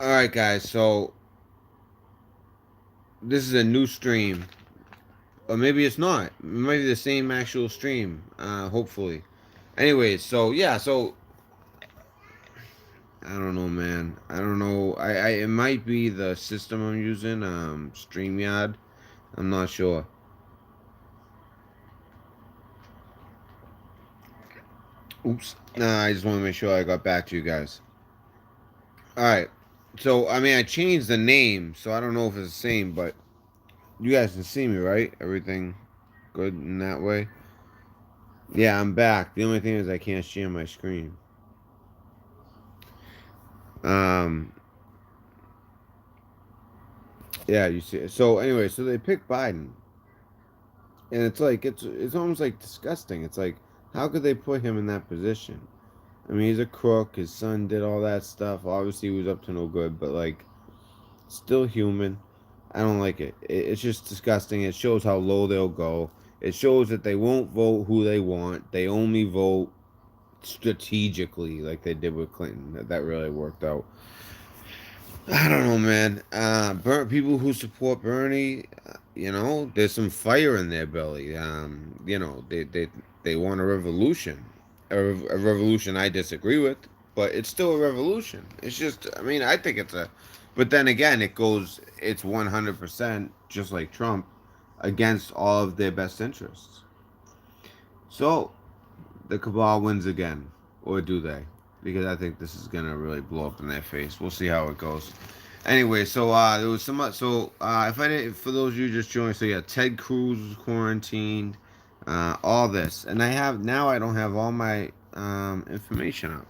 All right, guys. So this is a new stream, or maybe it's not. It might be the same actual stream. Hopefully. Anyways, so yeah, so I don't know, man. I don't know. It might be the system I'm using, StreamYard. I'm not sure. Oops. Nah, I just want to make sure I got back to you guys. All right. So I mean, I changed the name, so I don't know if it's the same, but you guys can see me, right? Everything good in that way. Yeah, I'm back. The only thing is I can't share my screen. Um, yeah, you see. So anyway, so they picked Biden, and it's like it's almost like disgusting. It's like how could they put him in that position? I mean, he's a crook. His son did all that stuff. Obviously, he was up to no good, but like, still human. I don't like it. It's just disgusting. It shows how low they'll go. It shows that they won't vote who they want. They only vote strategically, like they did with Clinton. That really worked out. I don't know, man. People who support Bernie, there's some fire in their belly. They want a revolution, a revolution I disagree with, but it's still a revolution. It's just, I mean, I think it's a, but then again, it's 100% just like Trump against all of their best interests. So the cabal wins again, or do they? Because I think this is gonna really blow up in their face. We'll see how it goes. Anyway, so there was some. If I didn't, for those of you just joining, so yeah, Ted Cruz was quarantined, all this, and I don't have all my information up.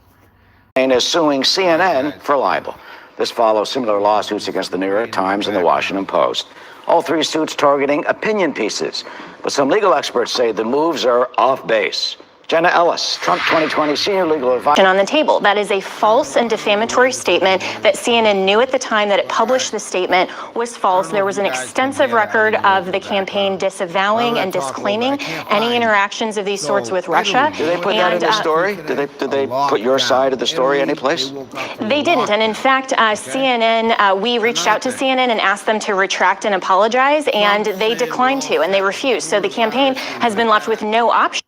Is suing CNN for libel. This follows similar lawsuits against the New York Times and the Washington Post. All three suits targeting opinion pieces. But some legal experts say the moves are off base. Jenna Ellis, Trump 2020 senior legal advisor. On the table. That is a false and defamatory statement that CNN knew at the time that it published the statement was false. There was an extensive record of the campaign disavowing and disclaiming any interactions of these sorts with Russia. Did they put that in the story? Did they put your side of the story anyplace? They didn't. And in fact, CNN, we reached out to CNN and asked them to retract and apologize, and they declined to, and they refused. So the campaign has been left with no option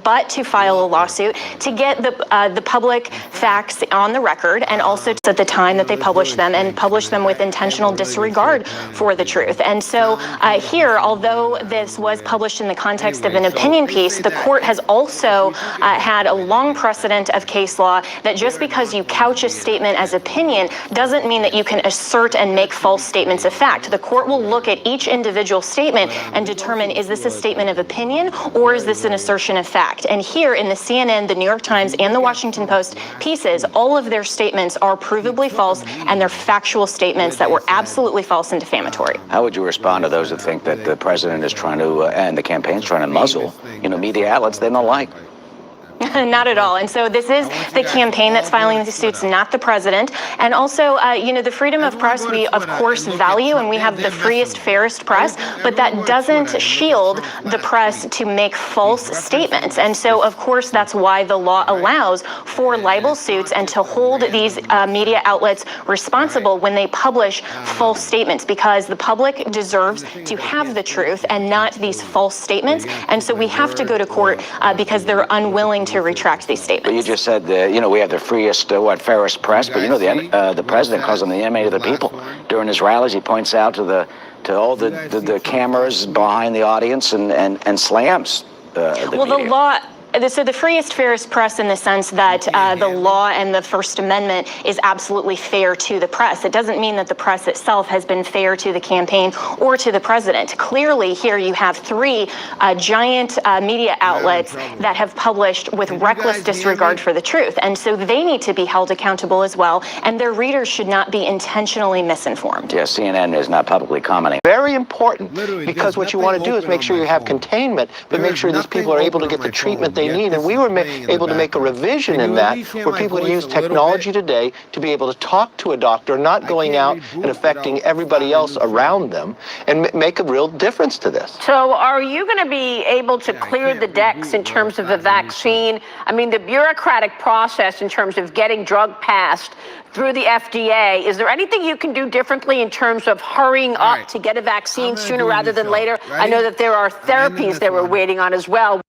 but to file a lawsuit to get the public facts on the record, and also at the time that they publish them, and publish them with intentional disregard for the truth. And so here, although this was published in the context of an opinion piece, the court has also had a long precedent of case law that just because you couch a statement as opinion doesn't mean that you can assert and make false statements of fact. The court will look at each individual statement and determine, is this a statement of opinion or is this an assertion of fact? And here in the CNN, the New York Times, and the Washington Post pieces, all of their statements are provably false, and they're factual statements that were absolutely false and defamatory. How would you respond to those who think that the president is trying to, and the campaign's trying to muzzle, media outlets they don't like? Not at all. And so this is the campaign that's filing the suits, not the president. And also, the freedom of press we, of course, value, and we have the freest, fairest press, but that doesn't shield the press to make false statements. And so, of course, that's why the law allows for libel suits and to hold these media outlets responsible when they publish false statements, because the public deserves to have the truth and not these false statements. And so we have to go to court because they're unwilling to retract these statements. But you just said, we have the freest, fairest press, but the president calls them the enemy of the people. During his rallies, he points out to all the cameras behind the audience and slams the media. So the freest, fairest press in the sense that the law and the First Amendment is absolutely fair to the press. It doesn't mean that the press itself has been fair to the campaign or to the president. Clearly, here you have three giant media outlets that have published with reckless disregard for the truth. And so they need to be held accountable as well, and their readers should not be intentionally misinformed. Yeah, CNN is not publicly commenting. Very important, because what you want to do is make sure you have containment, but make sure these people are able to get the treatment they they need. And we were able to make a revision in that where people would use technology today to be able to talk to a doctor, not going out and affecting everybody else around them, and make a real difference to this. So are you going to be able to clear the decks in terms of the vaccine? I mean, the bureaucratic process in terms of getting drug passed through the FDA, is there anything you can do differently in terms of hurrying up to get a vaccine sooner rather than later? I know that there are therapies that we're waiting on as well.